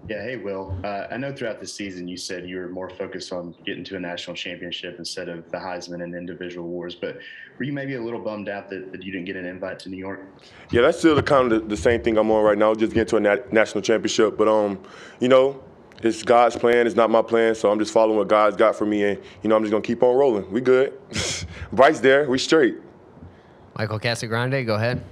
Yeah, hey, Will. I know throughout the season you said you were more focused on getting to a national championship instead of the Heisman and individual awards, but were you maybe a little bummed out that you didn't get an invite to New York? Yeah, that's still the kind of the same thing I'm on right now, just getting to a national championship. But you know, it's God's plan. It's not my plan, so I'm just following what God's got for me, and I'm just gonna keep on rolling. We good. Bryce there. We straight. Michael Casagrande, go ahead.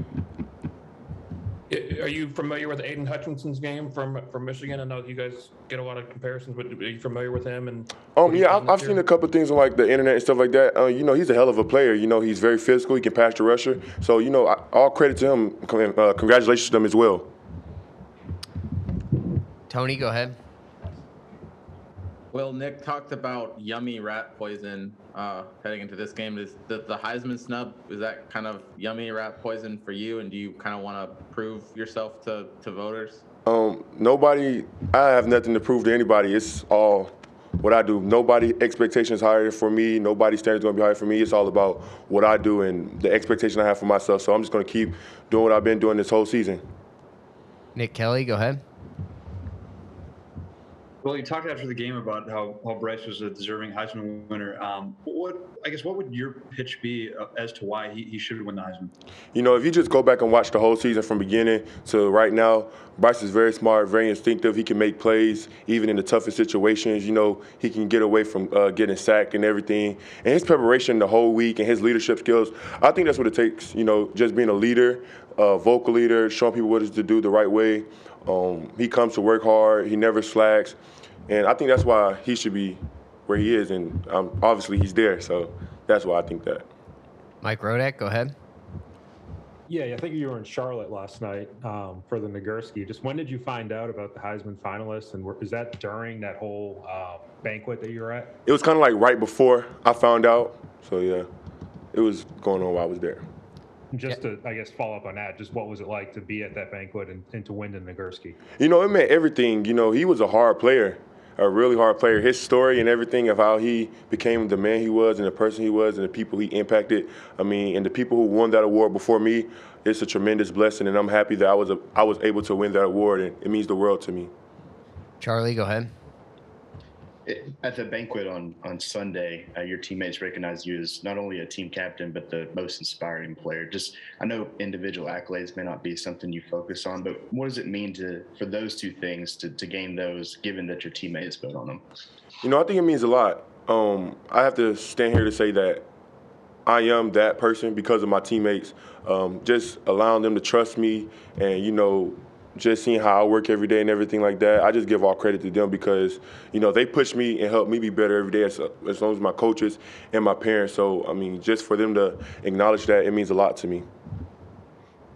Are you familiar with Aiden Hutchinson's game from Michigan? I know you guys get a lot of comparisons, but are you familiar with him and what he's Yeah, done this I've seen year? a couple things on like the internet and stuff like that. He's a hell of a player. He's very physical. He can pass the rusher. So all credit to him. Congratulations to him as well. Tony, go ahead. Well, Nick talked about yummy rat poison heading into this game. Is the Heisman snub, is that kind of yummy rat poison for you? And do you kind of want to prove yourself to voters? Nobody. I have nothing to prove to anybody. It's all what I do. Nobody expectations higher for me. Nobody standards gonna be higher for me. It's all about what I do and the expectation I have for myself. So I'm just gonna keep doing what I've been doing this whole season. Nick Kelly, go ahead. Well, you talked after the game about how Bryce was a deserving Heisman winner. What would your pitch be as to why he should win the Heisman? If you just go back and watch the whole season from beginning to right now, Bryce is very smart, very instinctive. He can make plays even in the toughest situations. He can get away from getting sacked and everything. And his preparation the whole week and his leadership skills, I think that's what it takes. Just being a leader, a vocal leader, showing people what is to do the right way. He comes to work hard. He never slacks. And I think that's why he should be where he is. And obviously he's there. So that's why I think that. Mike Rodak, go ahead. Yeah, I think you were in Charlotte last night for the Nagurski. Just when did you find out about the Heisman finalists? And is that during that whole banquet that you were at? It was kind of like right before I found out. So, yeah, it was going on while I was there. Just to, I guess, follow up on that, just what was it like to be at that banquet and to win the Nagurski? It meant everything. He was a hard player, a really hard player. His story and everything of how he became the man he was and the person he was and the people he impacted, and the people who won that award before me, it's a tremendous blessing, and I'm happy that I was able to win that award, and it means the world to me. Charlie, go ahead. At the banquet on Sunday, your teammates recognized you as not only a team captain, but the most inspiring player. I know individual accolades may not be something you focus on, but what does it mean for those two things to gain those, given that your teammates vote on them? I think it means a lot. I have to stand here to say that I am that person because of my teammates. Just allowing them to trust me and, just seeing how I work every day and everything like that. I just give all credit to them because, they push me and help me be better every day as long as my coaches and my parents. So, just for them to acknowledge that, it means a lot to me.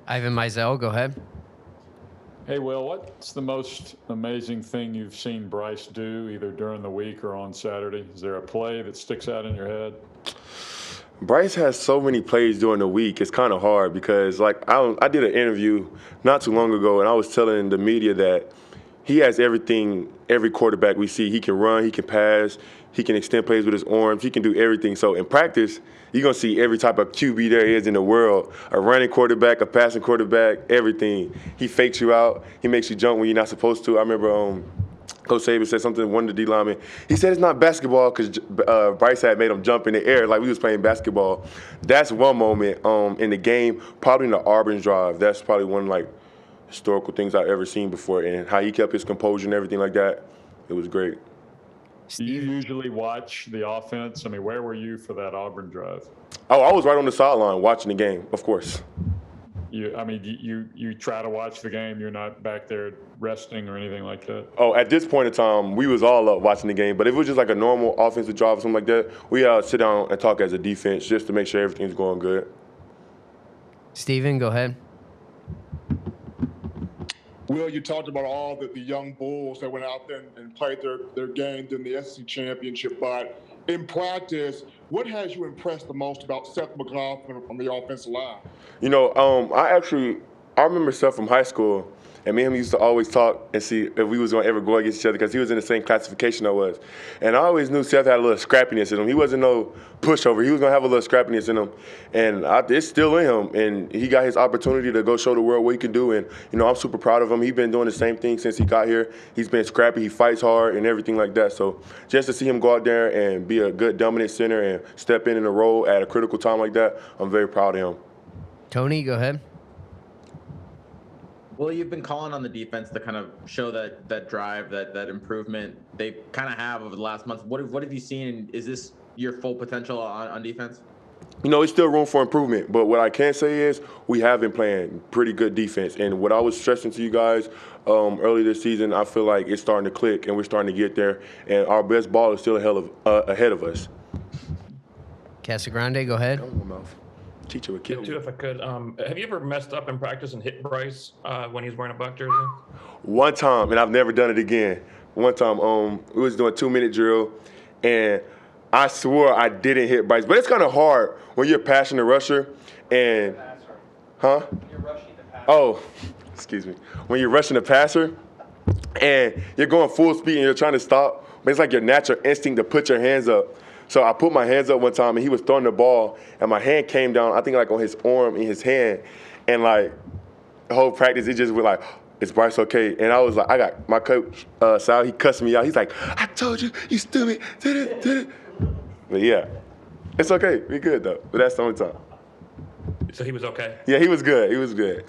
Ivan Mizell, go ahead. Hey, Will, what's the most amazing thing you've seen Bryce do either during the week or on Saturday? Is there a play that sticks out in your head? Bryce has so many plays during the week. It's kind of hard because, I did an interview not too long ago, and I was telling the media that he has everything every quarterback we see. He can run, he can pass, he can extend plays with his arms, he can do everything. So in practice, you're going to see every type of QB there is in the world, a running quarterback, a passing quarterback, everything. He fakes you out. He makes you jump when you're not supposed to. I remember Coach Saban said something to one of the D linemen. He said it's not basketball because Bryce had made him jump in the air like we was playing basketball. That's one moment in the game, probably in the Auburn drive. That's probably one historical things I've ever seen before, and how he kept his composure and everything like that. It was great. Do you usually watch the offense? Where were you for that Auburn drive? Oh, I was right on the sideline watching the game, of course. You try to watch the game. You're not back there resting or anything like that. Oh, at this point in time, we was all up watching the game. But if it was just like a normal offensive drive or something like that, we sit down and talk as a defense just to make sure everything's going good. Steven, go ahead. Will, you talked about all the young Bulls that went out there and played their games in the SEC Championship. But in practice, what has you impressed the most about Seth McLaughlin on the offensive line? I remember Seth from high school, And me and him used to always talk and see if we was going to ever go against each other because he was in the same classification I was. And I always knew Seth had a little scrappiness in him. He wasn't no pushover. He was going to have a little scrappiness in him. And it's still in him. And he got his opportunity to go show the world what he can do. And, I'm super proud of him. He's been doing the same thing since he got here. He's been scrappy. He fights hard and everything like that. So just to see him go out there and be a good dominant center and step in a role at a critical time like that, I'm very proud of him. Tony, go ahead. Well, you've been calling on the defense to kind of show that drive, that improvement they kind of have over the last month. What have you seen? Is this your full potential on defense? It's still room for improvement, but what I can say is we have been playing pretty good defense. And what I was stressing to you guys early this season, I feel like it's starting to click and we're starting to get there. And our best ball is still ahead of us. Casagrande, go ahead. Teacher would kill me. Too, if I could, have you ever messed up in practice and hit Bryce when he was wearing a Buck jersey? One time, and I've never done it again. One time, we was doing 2-minute drill, and I swore I didn't hit Bryce. But it's kind of hard when you're a passionate rusher and, huh? You're rushing the passer. Oh, excuse me. When you're rushing the passer and you're going full speed and you're trying to stop, but it's like your natural instinct to put your hands up. So I put my hands up one time, and he was throwing the ball, and my hand came down, I think, like, on his arm in his hand. And, like, the whole practice, it just went like, is Bryce okay? And I was like, I got my coach, Sal, he cussed me out. He's like, I told you, you stupid. Did it. But, yeah, it's okay. We good, though. But that's the only time. So he was okay? Yeah, he was good. He was good.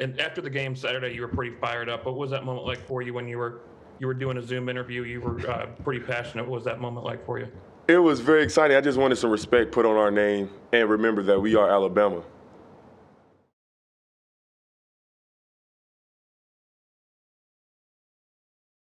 And after the game Saturday, you were pretty fired up. What was that moment like for you when you were doing a Zoom interview? You were pretty passionate. What was that moment like for you? It was very exciting. I just wanted some respect put on our name and remember that we are Alabama.